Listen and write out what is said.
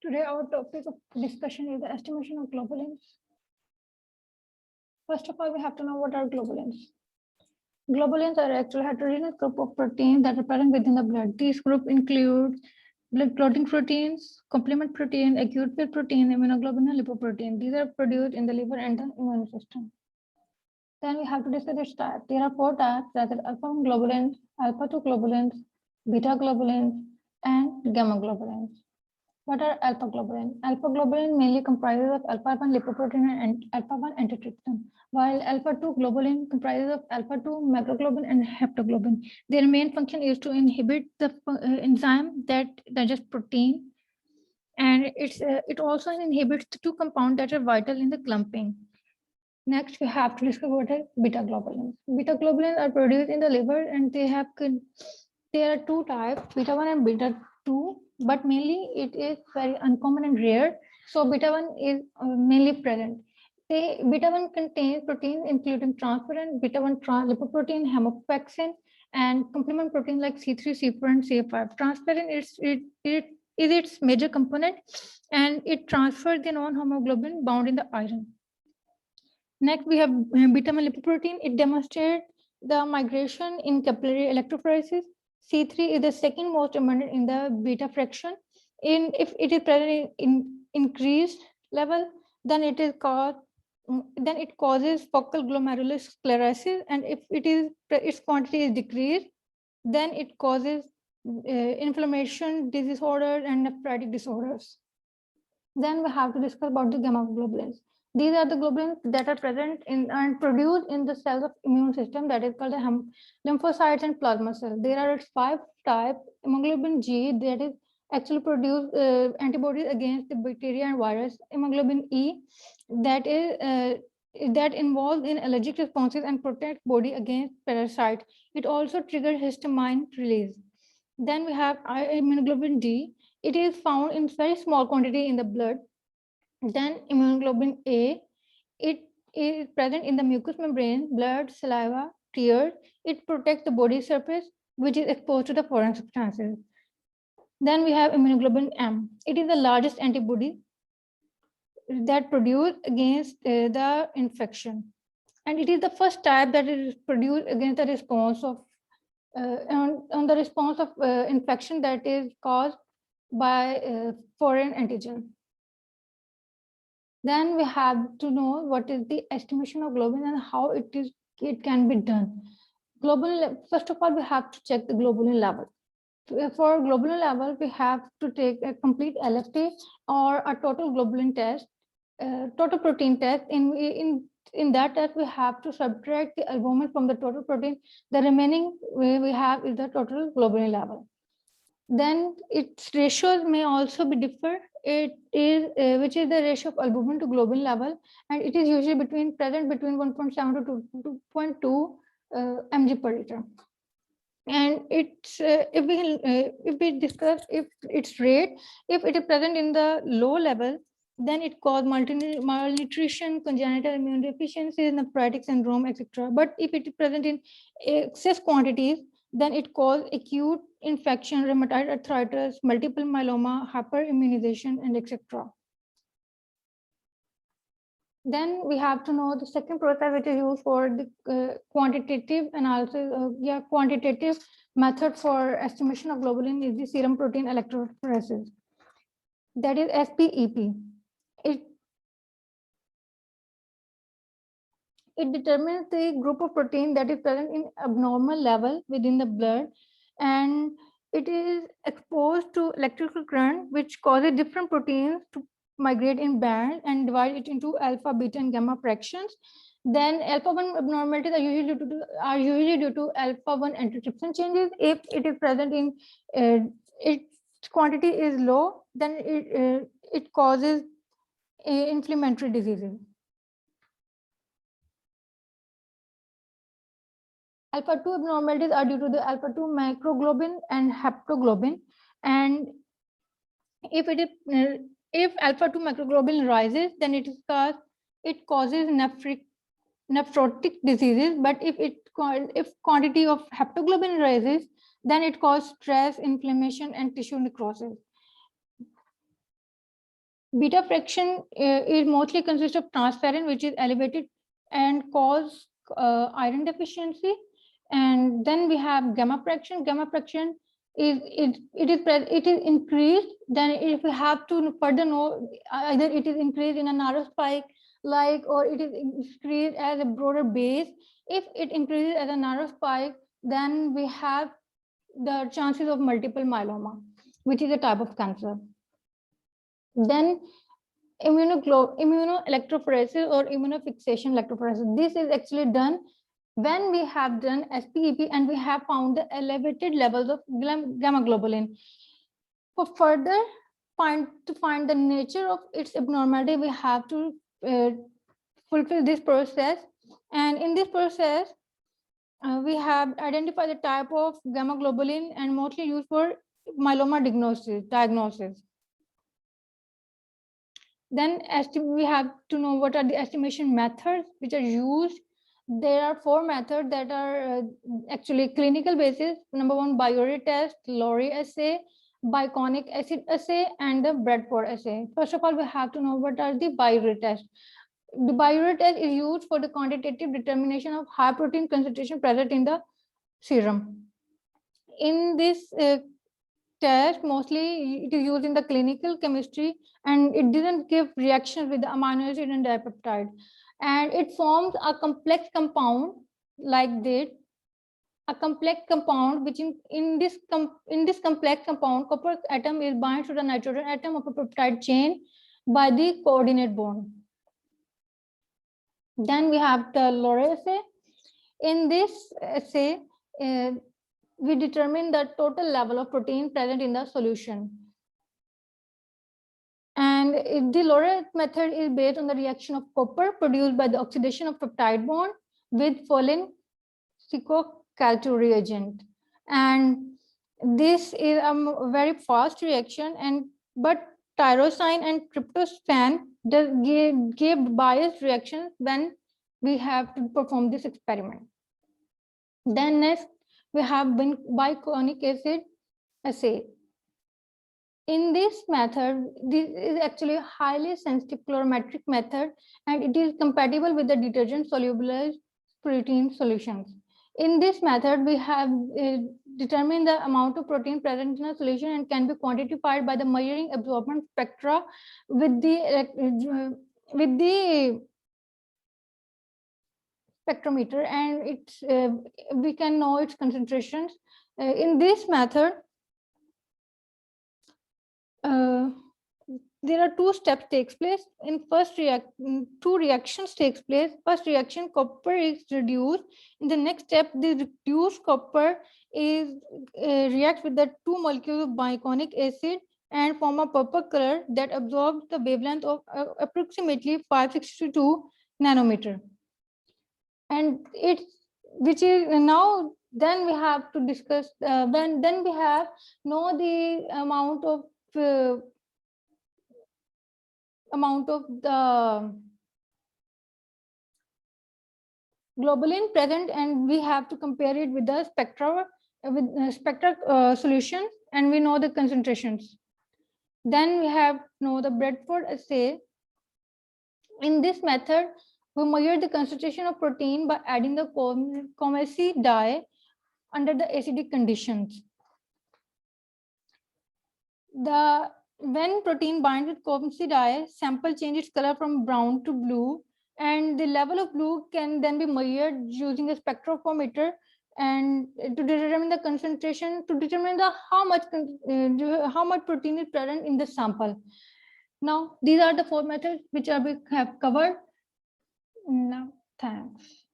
Today, our topic of discussion is the estimation of globulins. First of all, we have to know what are globulins. Globulins are actually heterogeneous group of proteins that are present within the blood. These group include blood clotting proteins, complement protein, acute phase protein, immunoglobulin, and lipoprotein. These are produced in the liver and the immune system. Then we have to discuss its type. There are 4 types, that is alpha globulins, alpha 2 globulins, beta globulins, and gamma globulins. What are alpha globulin? Alpha globulin mainly comprises of alpha-1 lipoprotein and alpha-1 antitrypsin, while alpha-2 globulin comprises of alpha-2 macroglobin and haptoglobin. Their main function is to inhibit the enzyme that digests protein, and it also inhibits the 2 compounds that are vital in the clumping. Next, we have to discover what are beta globulins. Beta globulins are produced in the liver, and there are 2 types, beta 1 and beta 2, but mainly it is very uncommon and rare. So beta 1 is mainly present. Beta 1 contains proteins including transferrin, beta 1 lipoprotein, hemopexin, and complement protein like C3, C4, and C5. Transferrin is its major component, and it transfers the non-hemoglobin bound in the iron. Next, we have beta 1 lipoprotein. It demonstrates the migration in capillary electrophoresis. C3 is the second most abundant in the beta fraction. If it is present in increased level, then it causes focal glomerular sclerosis, and if its quantity is decreased, then it causes inflammation disorders and nephritic disorders. Then we have to discuss about the gamma globulins. These are the globulins that are present in and produced in the cells of immune system, that is called the lymphocytes and plasma cells. There are 5 types. Hemoglobin G, that is actually produce antibodies against the bacteria and virus. Hemoglobin E, that involved in allergic responses and protect body against parasites. It also triggers histamine release. Then we have immunoglobulin D. It is found in very small quantity in the blood. Then immunoglobulin A, it is present in the mucous membrane, blood, saliva, tears. It protects the body surface, which is exposed to the foreign substances. Then we have immunoglobulin M. It is the largest antibody that produced against the infection. And it is the first type that is produced against the response of on the response of infection that is caused by foreign antigen. Then we have to know what is the estimation of globulin and how it can be done. First of all, we have to check the globulin level. For globulin level, we have to take a complete LFT or a total globulin test, total protein test. In that test, we have to subtract the albumin from the total protein. The remaining we have is the total globulin level. Then its ratios may also be different. It is which is the ratio of albumin to globulin level, and it is usually present between 1.7 to 2.2 mg per liter. And it's if we discuss if its rate, if it is present in the low level, then it causes malnutrition, congenital immune deficiencies, nephritic syndrome, etc. But if it is present in excess quantities, then it causes acute infection, rheumatoid arthritis, multiple myeloma, hyperimmunization, and etc. Then we have to know the second process which is used for the quantitative analysis, quantitative method for estimation of globulin is the serum protein electrophoresis. That is SPEP. It determines the group of protein that is present in abnormal level within the blood, and it is exposed to electrical current, which causes different proteins to migrate in band and divide it into alpha, beta, and gamma fractions. Then alpha-1 abnormalities are usually due to alpha-1 antitrypsin changes. If it is present in its quantity is low, then it causes inflammatory diseases. Alpha-2 abnormalities are due to the alpha-2 macroglobin and haptoglobin. And if alpha-2 macroglobin rises, then it causes nephrotic diseases. But if quantity of haptoglobin rises, then it causes stress, inflammation, and tissue necrosis. Beta fraction is mostly consists of transferrin, which is elevated and cause iron deficiency. And then we have gamma fraction. Gamma fraction it is increased. Then if we have to further know, either it is increased in a narrow spike like, or it is increased as a broader base. If it increases as a narrow spike, then we have the chances of multiple myeloma, which is a type of cancer. Then immunoelectrophoresis or immunofixation electrophoresis. This is actually done when we have done SPEP and we have found the elevated levels of gamma globulin. For further find the nature of its abnormality, we have to fulfill this process. And in this process, we have identified the type of gamma globulin and mostly used for myeloma diagnosis. Then we have to know what are the estimation methods which are used. There are 4 methods that are actually clinical basis. Number 1, Biuret test, Lowry assay, biconic acid assay, and the Bradford assay. First of all, we have to know what are the Biuret tests. The Biuret test is used for the quantitative determination of high protein concentration present in the serum. In this test, mostly it is used in the clinical chemistry, and it didn't give reactions with the amino acid and dipeptide, and it forms a complex compound like this. A complex compound which in this complex compound, copper atom is bound to the nitrogen atom of a peptide chain by the coordinate bond. Then we have the Lowry assay. In this assay, we determine the total level of protein present in the solution. And the Lowry method is based on the reaction of copper produced by the oxidation of peptide bond with Folin Calcio reagent. And this is a very fast reaction, but tyrosine and tryptophan gave biased reactions when we have to perform this experiment. Then next, we have biconic acid assay. In this method, this is actually a highly sensitive colorimetric method, and it is compatible with the detergent solubilized protein solutions. In this method, we have determined the amount of protein present in a solution and can be quantified by the measuring absorption spectra with the spectrometer, and it's we can know its concentrations. In this method, there are 2 steps takes place. In first 2 reactions takes place. First reaction, copper is reduced. In the next step, the reduced copper is reacts with the 2 molecules of biconic acid and form a purple color that absorbs the wavelength of approximately 562 nanometer. And it's which is now, then we have to discuss then we have know the amount of the globulin present, and we have to compare it with the spectra solution, and we know the concentrations. Then we have know the Bradford assay. In this method, we measure the concentration of protein by adding the Comessi dye under the acidic conditions. When protein binds with Comessi dye, sample changes its color from brown to blue, and the level of blue can then be measured using a spectrophotometer, and to determine the concentration, to determine how much protein is present in the sample. Now, these are the 4 methods which we have covered. Now, thanks.